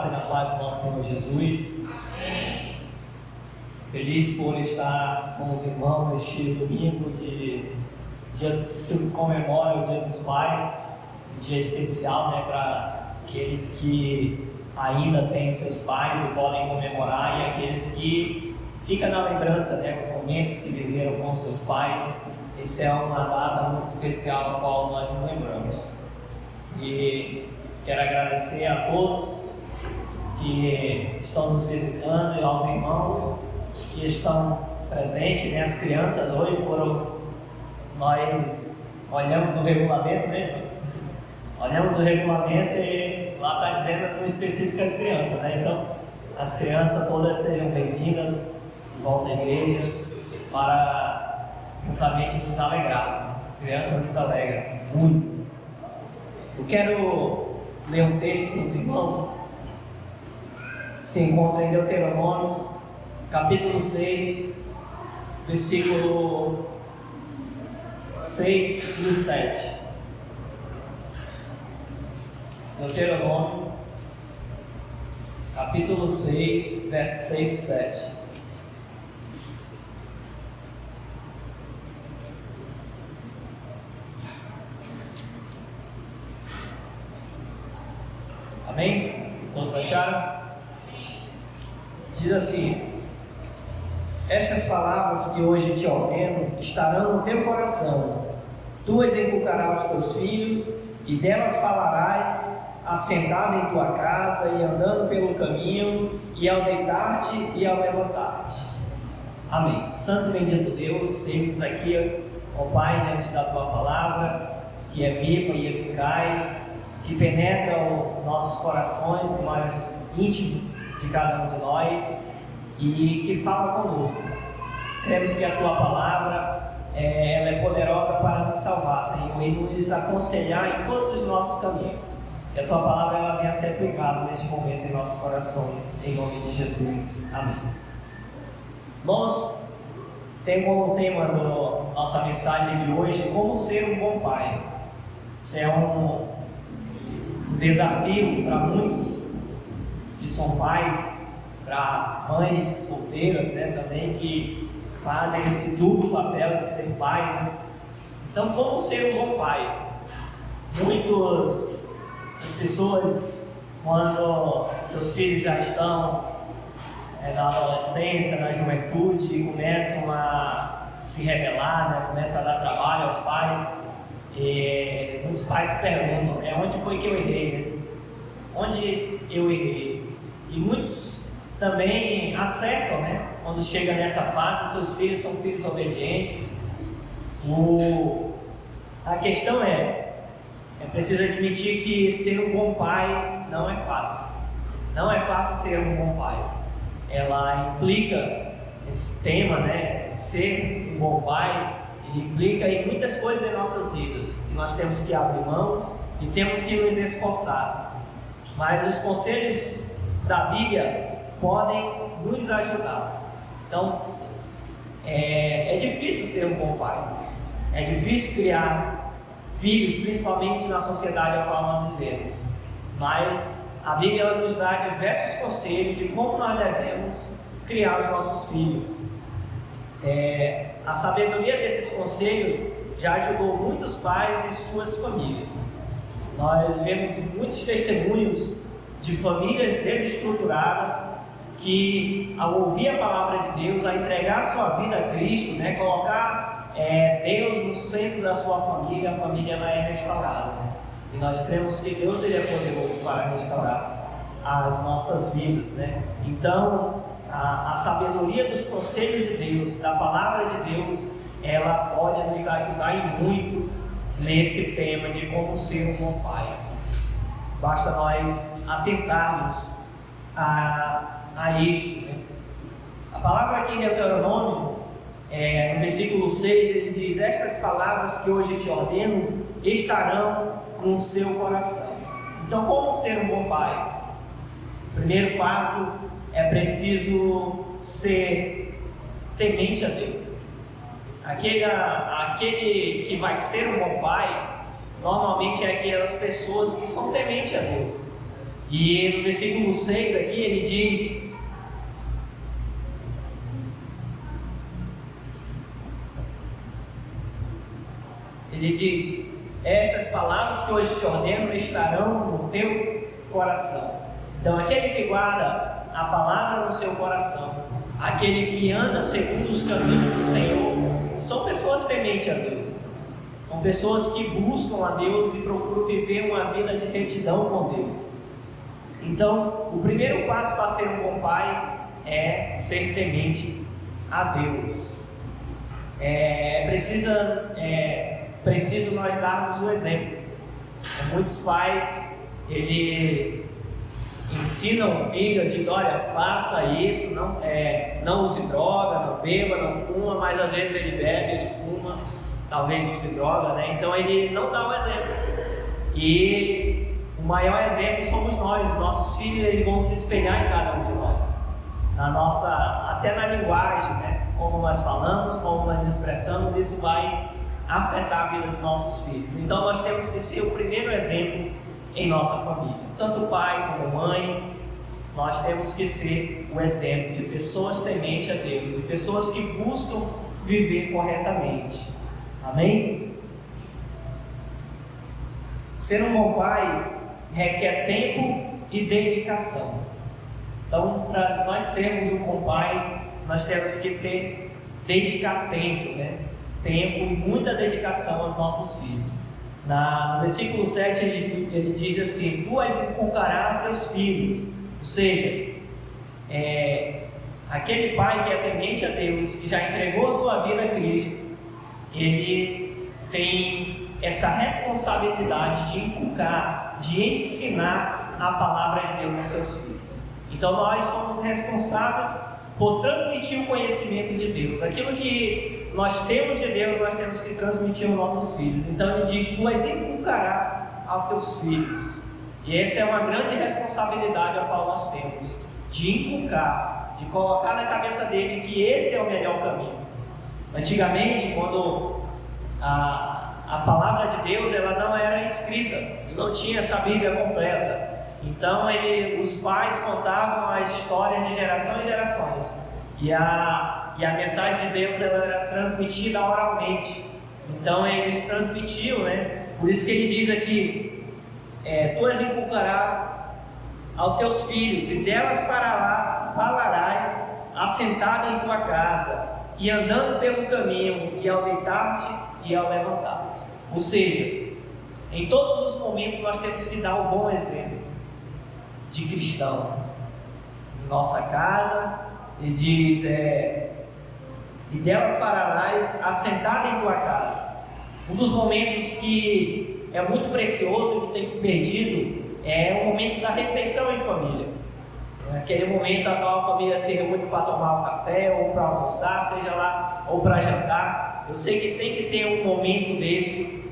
graça e na paz do nosso Senhor Jesus. Amém. Feliz por estar com os irmãos neste domingo que se comemora o Dia dos Pais, um dia especial, né, para aqueles que ainda têm seus pais e podem comemorar, e aqueles que ficam na lembrança, né, os momentos que viveram com seus pais. Essa é uma data muito especial a qual nós nos lembramos. E quero agradecer a todos que estão nos visitando e aos irmãos que estão presentes, né? As crianças hoje nós olhamos o regulamento, né? Olhamos o regulamento e lá está dizendo no específico as crianças, né? Então, as crianças todas sejam bem-vindas de volta à igreja para juntamente nos alegrar. A criança nos alegra muito. Eu quero ler um texto para os irmãos. Se encontra em Deuteronômio, capítulo 6, versículo 6 e 7. Deuteronômio, capítulo 6, versos 6 e 7. Amém? Todos acharam? Diz assim: estas palavras que hoje te ordeno estarão no teu coração. Tu as inculcarás aos teus filhos, e delas falarás, assentado em tua casa e andando pelo caminho, e ao deitar-te e ao levantar-te. Amém. Santo e bendito Deus, temos aqui, ó Pai, diante da tua palavra, que é viva e eficaz, que penetra os nossos corações, no mais íntimo de cada um de nós, e que fala conosco. Cremos que a tua palavra ela é poderosa para nos salvar, Senhor, e nos aconselhar em todos os nossos caminhos. Que a tua palavra ela venha a ser aplicada neste momento em nossos corações, em nome de Jesus. Amém. Nós temos como tema da nossa mensagem de hoje como ser um bom pai. Isso é um desafio para muitos que são pais, para mães solteiras, né, também, que fazem esse duplo papel de ser pai, né? Então, como ser um bom pai? Muitas pessoas, quando seus filhos já estão na adolescência, na juventude, começam a se rebelar, né? Começam a dar trabalho aos pais. E muitos pais se perguntam, onde foi que eu errei? Né? Onde eu errei? E muitos também acertam, né? Quando chega nessa fase, seus filhos são filhos obedientes. A questão é preciso admitir que ser um bom pai não é fácil. Não é fácil ser um bom pai. Ela implica, esse tema, né? Ser um bom pai, implica em muitas coisas em nossas vidas, que nós temos que abrir mão e temos que nos esforçar. Mas os conselhos da Bíblia podem nos ajudar. Então, é difícil ser um bom pai. É difícil criar filhos, principalmente na sociedade a qual nós vivemos. Mas a Bíblia ela nos dá diversos conselhos de como nós devemos criar os nossos filhos. A sabedoria desses conselhos já ajudou muitos pais e suas famílias. Nós vemos muitos testemunhos de famílias desestruturadas que, ao ouvir a palavra de Deus, a entregar sua vida a Cristo, né, colocar Deus no centro da sua família, a família ela é restaurada. Né? E nós cremos que Deus ele é poderoso para restaurar as nossas vidas. Né? Então, a sabedoria dos conselhos de Deus, da palavra de Deus, ela pode nos ajudar e muito nesse tema de como ser um bom pai. Basta nós atentarmos a isto. Né? A palavra aqui em Deuteronômio, no versículo 6, ele diz: estas palavras que hoje te ordeno estarão no seu coração. Então, como ser um bom pai? O primeiro passo é preciso ser temente a Deus. Aquele que vai ser um bom pai, normalmente é aquelas pessoas que são tementes a Deus. E no versículo 6 aqui ele diz: estas palavras que hoje te ordeno estarão no teu coração. Então aquele que guarda a palavra no seu coração, aquele que anda segundo os caminhos do Senhor, são pessoas tementes a Deus. São pessoas que buscam a Deus e procuram viver uma vida de retidão com Deus. Então, o primeiro passo para ser um bom pai é ser temente a Deus. É preciso nós darmos o exemplo. Muitos pais, eles ensinam o filho, diz: olha, faça isso, não use droga, não beba, não fuma, mas às vezes ele bebe, ele fuma, talvez use droga, né? Então ele não dá o exemplo. E o maior exemplo somos nós. Nossos filhos, eles vão se espelhar em cada um de nós, até na linguagem, né? Como nós falamos, como nós expressamos, isso vai afetar a vida dos nossos filhos. Então nós temos que ser o primeiro exemplo em nossa família, tanto pai como mãe. Nós temos que ser o exemplo de pessoas tementes a Deus, de pessoas que buscam viver corretamente. Amém? Ser um bom pai requer tempo e dedicação. Então, para nós sermos um bom pai, nós temos que dedicar tempo, né? Tempo e muita dedicação aos nossos filhos. No versículo 7 ele diz assim: tu as inculcarás a teus filhos. Ou seja, aquele pai que é temente a Deus, que já entregou a sua vida a Cristo, ele tem essa responsabilidade de inculcar, de ensinar a palavra de Deus aos seus filhos. Então nós somos responsáveis por transmitir o conhecimento de Deus. Aquilo que nós temos de Deus, nós temos que transmitir aos nossos filhos. Então ele diz: tu as inculcarás aos teus filhos. E essa é uma grande responsabilidade a qual nós temos, de inculcar, de colocar na cabeça dele que esse é o melhor caminho. Antigamente, quando a palavra de Deus ela não era escrita, não tinha essa Bíblia completa. Então os pais contavam a história de geração em gerações, e a mensagem de Deus ela era transmitida oralmente. Então eles transmitiam, né? Por isso que ele diz aqui: tu as inculcarás aos teus filhos, e delas falarás assentada em tua casa, e andando pelo caminho, e ao deitar-te e ao levantar-te. Ou seja, em todos os momentos nós temos que dar um bom exemplo de cristão. Em nossa casa, ele diz: e delas farás assentada em tua casa. Um dos momentos que é muito precioso e que tem se perdido é o momento da refeição em família. Aquele momento a qual a família se reúne para tomar um café, ou para almoçar, seja lá, ou para jantar. Eu sei que tem que ter um momento desse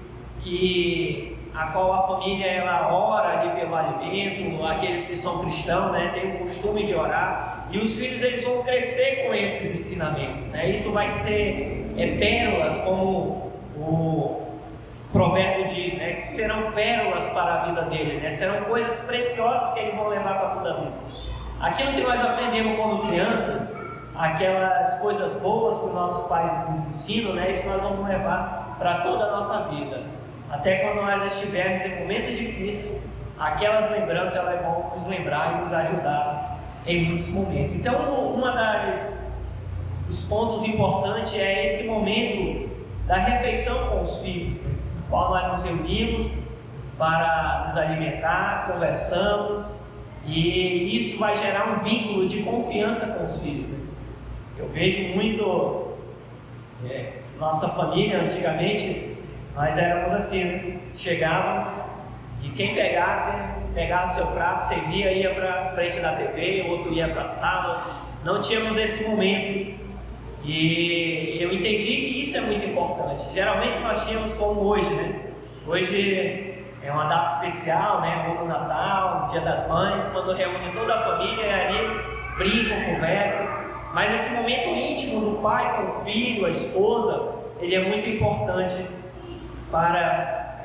a qual a família ela ora ali pelo alimento. Aqueles que são cristãos, né, têm o costume de orar, e os filhos eles vão crescer com esses ensinamentos, né? Isso vai ser pérolas, como o provérbio diz, né, que serão pérolas para a vida dele, né? Serão coisas preciosas que eles vão levar para toda a vida. Aquilo que nós aprendemos quando crianças, aquelas coisas boas que nossos pais nos ensinam, né, isso nós vamos levar para toda a nossa vida. Até quando nós estivermos em momentos difíceis, aquelas lembranças elas vão nos lembrar e nos ajudar em muitos momentos. Então, dos pontos importantes é esse momento da refeição com os filhos, né, no qual nós nos reunimos para nos alimentar, conversamos, e isso vai gerar um vínculo de confiança com os filhos, né? Eu vejo muito, nossa família antigamente, nós éramos assim, né? Chegávamos e quem pegava seu prato, servia, ia para frente da TV, o outro ia para a sala. Não tínhamos esse momento, e eu entendi que isso é muito importante. Geralmente nós tínhamos como hoje, né? Hoje é uma data especial, né? Ou no Natal, no Dia das Mães, quando reúne toda a família, ali brincam, conversam. Mas esse momento íntimo do pai com o filho, a esposa, ele é muito importante para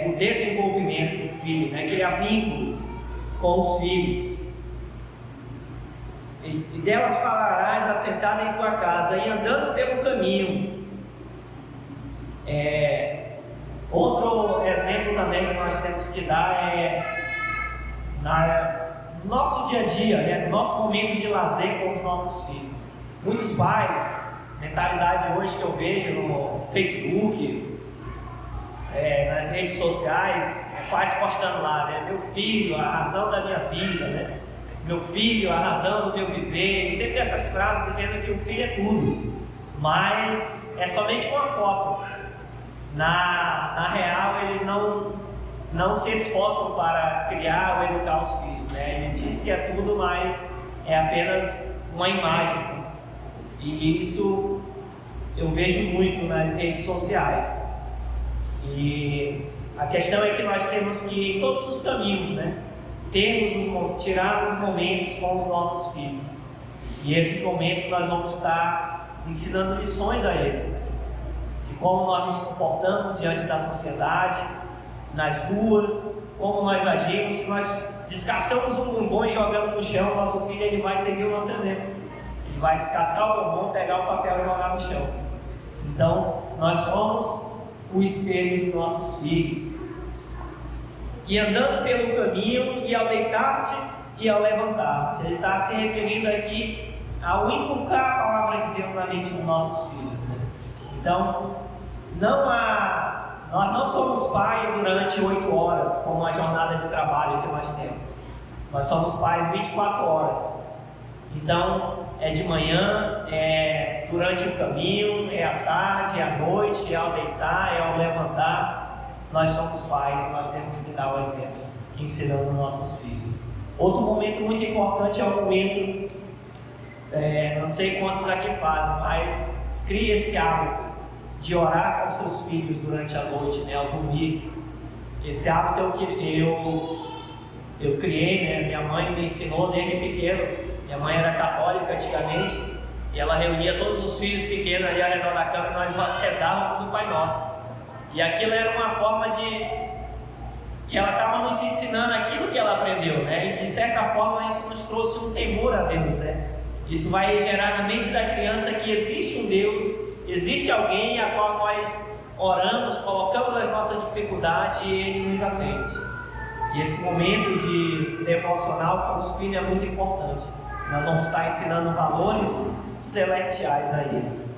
o desenvolvimento do filho, né? Criar vínculos com os filhos. E delas falarás assentada em tua casa e andando pelo caminho. Outro exemplo também que nós temos que dar no nosso dia a dia, né? No nosso momento de lazer com os nossos filhos. Muitos pais, mentalidade hoje que eu vejo no Facebook, nas redes sociais, pais postando lá, né? Meu filho, a razão da minha vida, né? Meu filho, a razão do meu viver, e sempre essas frases dizendo que o filho é tudo, mas é somente uma foto. Na real, eles não se esforçam para criar ou educar os filhos, né? Ele diz que é tudo, mas é apenas uma imagem, e isso eu vejo muito nas redes sociais. E a questão é que nós temos que, em todos os caminhos, né, tirar os momentos com os nossos filhos. E esses momentos nós vamos estar ensinando lições a eles, né, de como nós nos comportamos diante da sociedade, nas ruas, como nós agimos. Se nós descascamos um bombom e jogamos no chão, nosso filho ele vai seguir o nosso exemplo. Ele vai descascar o bombom, pegar o papel e jogar no chão. Então, nós somos o espelho dos nossos filhos. E andando pelo caminho, e ao deitar-te e ao levantar-te. Ele está se referindo aqui ao inculcar a palavra de Deus na mente dos nossos filhos, né? Então, nós não somos pai durante 8 horas, como a jornada de trabalho que nós temos. Nós somos pais 24 horas. Então, é de manhã, é durante o caminho, é à tarde, é à noite, é ao deitar, é ao levantar. Nós somos pais, nós temos que dar o exemplo, ensinando nossos filhos. Outro momento muito importante é o momento, não sei quantos aqui fazem, mas crie esse hábito de orar com seus filhos durante a noite, né, ao dormir. Esse hábito eu criei, né, minha mãe me ensinou desde pequeno. Minha mãe era católica antigamente, e ela reunia todos os filhos pequenos ali ao redor da cama e nós rezávamos o Pai Nosso. E aquilo era uma forma que ela estava nos ensinando aquilo que ela aprendeu, né? E de certa forma isso nos trouxe um temor a Deus, né? Isso vai gerar na mente da criança que existe um Deus, existe alguém a qual nós oramos, colocamos as nossas dificuldades e Ele nos atende. E esse momento de devocional com os filhos é muito importante. Nós vamos estar ensinando valores celestiais a eles.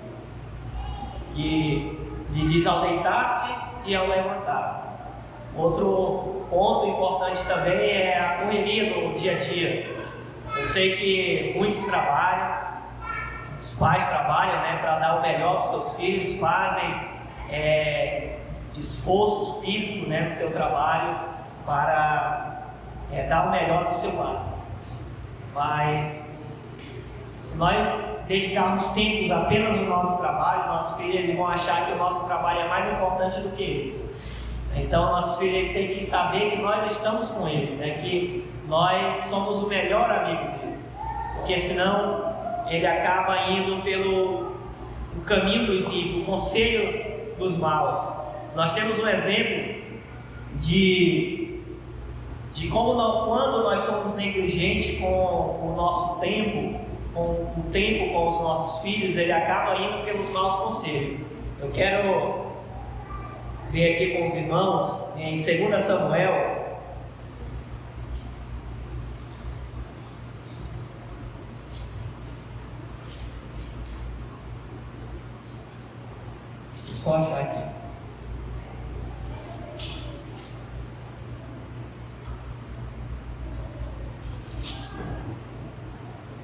E lhe diz ao deitar-te e ao levantar. Outro ponto importante também é a correria do dia a dia. Eu sei que muitos trabalham, os pais trabalham, né, para dar o melhor para os seus filhos, fazem esforço físico, né, no seu trabalho para dar o melhor para o seu lar. Mas se nós dedicarmos tempos apenas no nosso trabalho, nossos filhos eles vão achar que o nosso trabalho é mais importante do que eles. Então, nossos filhos têm que saber que nós estamos com eles, né? Que nós somos o melhor amigo dele. Porque senão ele acaba indo pelo caminho dos ímpios, o conselho dos maus. Nós temos um exemplo de como quando nós somos negligentes com o nosso tempo, com o tempo com os nossos filhos, ele acaba indo pelos maus conselhos. Eu quero ver aqui com os irmãos, em 2 Samuel, só achar aqui.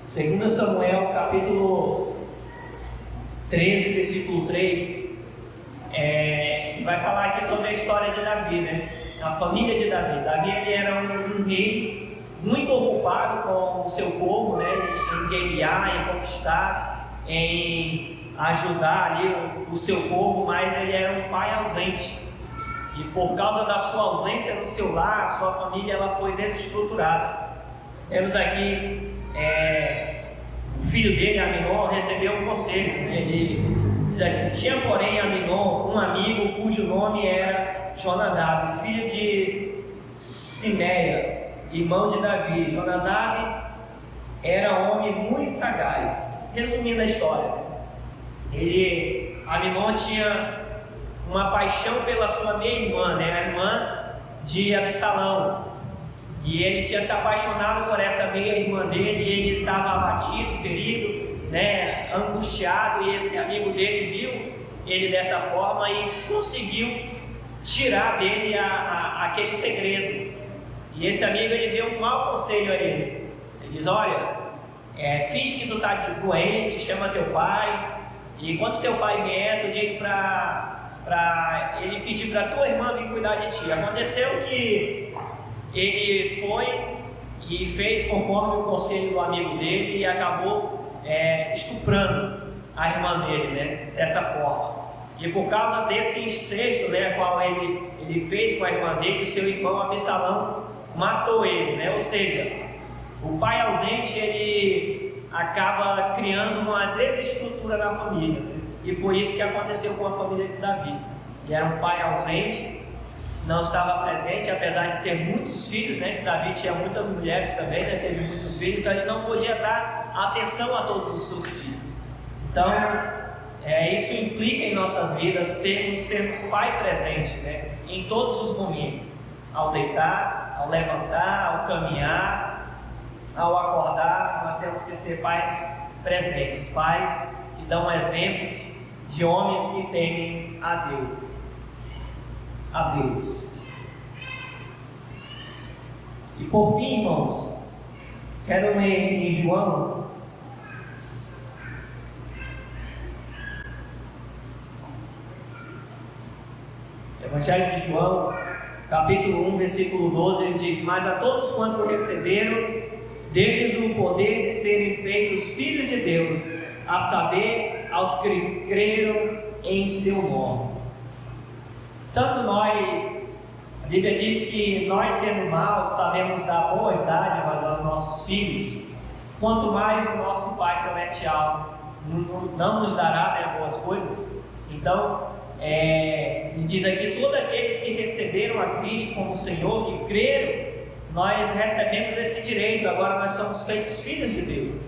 Segundo Samuel, capítulo 13, versículo 3, vai falar aqui sobre a história de Davi, né? A família de Davi. Davi ele era um rei muito ocupado com o seu povo, né? Em guerrear, em conquistar, em ajudar ali o seu povo, mas ele era um pai ausente. E por causa da sua ausência no seu lar, a sua família ela foi desestruturada. Temos aqui o filho dele, Aminon, recebeu um conselho, né? Ele diz assim: tinha porém Aminon um amigo cujo nome era Jonadab, filho de Simeia, irmão de Davi. Jonadab era um homem muito sagaz. Resumindo a história, Aminon tinha uma paixão pela sua meia-irmã, a irmã de Absalão, e ele tinha se apaixonado por essa meia-irmã dele, e ele estava abatido, ferido, angustiado, e esse amigo dele viu ele dessa forma e conseguiu tirar dele aquele segredo. E esse amigo, ele deu um mau conselho a ele. Ele diz: olha, finge que tu está doente, chama teu pai, e quando teu pai vier, tu diz para ele pedir para tua irmã vir cuidar de ti. Aconteceu que ele foi e fez conforme o conselho do amigo dele e acabou estuprando a irmã dele, dessa forma. E por causa desse incesto, qual ele fez com a irmã dele, o seu irmão Absalão matou ele, ou seja, o pai ausente, ele acaba criando uma desestrutura na família, e foi isso que aconteceu com a família de Davi. Ele era um pai ausente, não estava presente, apesar de ter muitos filhos, que Davi tinha muitas mulheres também, teve muitos filhos, então ele não podia dar atenção a todos os seus filhos. Então, isso implica em nossas vidas sermos pai presente, em todos os momentos, ao deitar, ao levantar, ao caminhar, ao acordar. Nós temos que ser pais presentes, pais que dão exemplos de homens que temem a Deus. E por fim, irmãos, quero ler em João, Evangelho de João, capítulo 1, versículo 12, ele diz: mas a todos quanto receberam, deles o poder de serem feitos filhos de Deus, a saber, aos que creram em seu nome. Tanto nós, a Bíblia diz que nós, sendo maus, sabemos dar boas dádivas aos nossos filhos, quanto mais o nosso Pai Celestial não nos dará boas coisas. Então, ele diz aqui: todos aqueles que receberam a Cristo como Senhor, que creram, nós recebemos esse direito. Agora nós somos feitos filhos de Deus.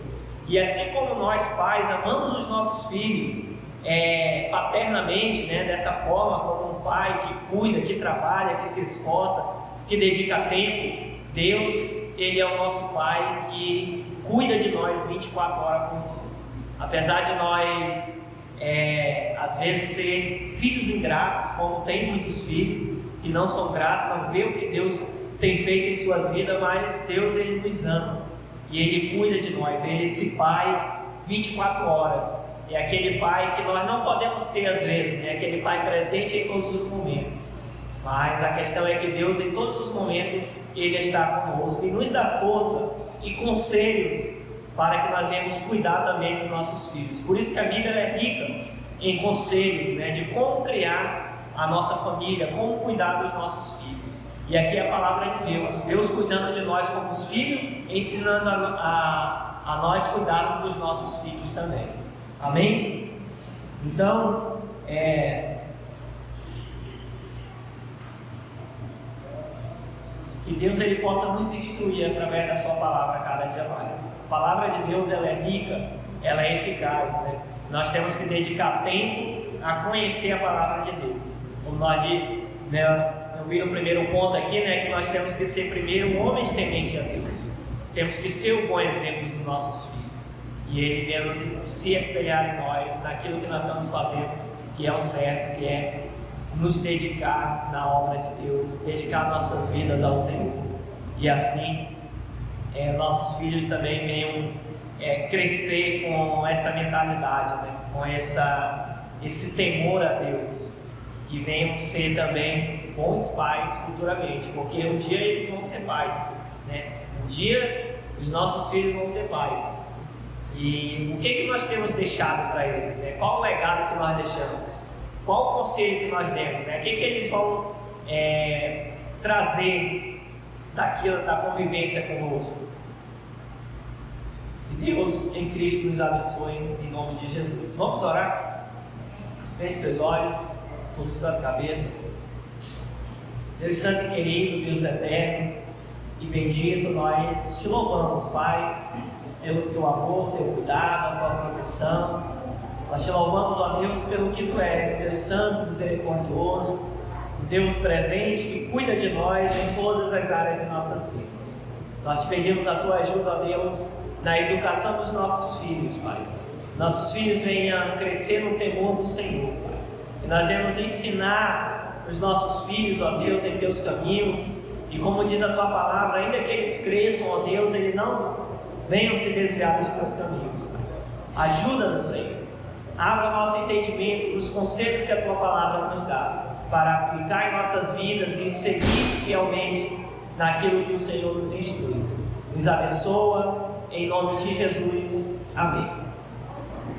E assim como nós, pais, amamos os nossos filhos paternamente, dessa forma, como um pai que cuida, que trabalha, que se esforça, que dedica tempo, Deus, Ele é o nosso Pai que cuida de nós 24 horas por dia. Apesar de nós às vezes ser filhos ingratos, como tem muitos filhos que não são gratos, não vê o que Deus tem feito em suas vidas, mas Deus, Ele nos ama e Ele cuida de nós. Ele é esse Pai 24 horas, é aquele Pai que nós não podemos ter às vezes, é aquele Pai presente em todos os momentos, mas a questão é que Deus, em todos os momentos, Ele está conosco e nos dá força e conselhos para que nós venhamos cuidar também dos nossos filhos. Por isso que a Bíblia é rica em conselhos, de como criar a nossa família, como cuidar dos nossos filhos. E aqui é a palavra de Deus, Deus cuidando de nós como os filhos, ensinando a nós cuidarmos dos nossos filhos também. Amém? Então, que Deus, Ele possa nos instruir através da sua palavra cada dia mais. A palavra de Deus, ela é rica, ela é eficaz, Nós temos que dedicar tempo a conhecer a palavra de Deus. Como nós eu vi no primeiro ponto aqui, que nós temos que ser primeiro homens tementes a Deus. Temos que ser o bom exemplo dos nossos filhos. E Ele deve se espelhar em nós, naquilo que nós estamos fazendo, que é o certo, que é nos dedicar na obra de Deus, dedicar nossas vidas ao Senhor. E assim, nossos filhos também venham crescer com essa mentalidade, com esse temor a Deus, e venham ser também bons pais futuramente, porque um dia eles vão ser pais, um dia os nossos filhos vão ser pais. E o que nós temos deixado para eles? Qual o legado que nós deixamos? Qual o conselho que nós demos? O que eles vão trazer daquilo, da convivência conosco? Que Deus em Cristo nos abençoe em nome de Jesus. Vamos orar? Feche seus olhos, sobre suas cabeças. Deus Santo e querido, Deus eterno, e bendito, nós te louvamos, Pai, pelo teu amor, teu cuidado, a tua proteção. Nós te louvamos, ó Deus, pelo que tu és, Deus santo, misericordioso, Deus presente, que cuida de nós em todas as áreas de nossas vidas. Nós te pedimos a tua ajuda, ó Deus, na educação dos nossos filhos, Pai. Nossos filhos venham crescer no temor do Senhor, Pai. E nós vamos ensinar os nossos filhos, ó Deus, em teus caminhos. E como diz a tua palavra, ainda que eles cresçam, ó Deus, eles não venham se desviar dos teus caminhos, Pai. Ajuda-nos, Senhor. Abra nosso entendimento dos conselhos que a tua palavra nos dá, para aplicar em nossas vidas e seguir fielmente naquilo que o Senhor nos instrui. Nos abençoa, em nome de Jesus. Amém.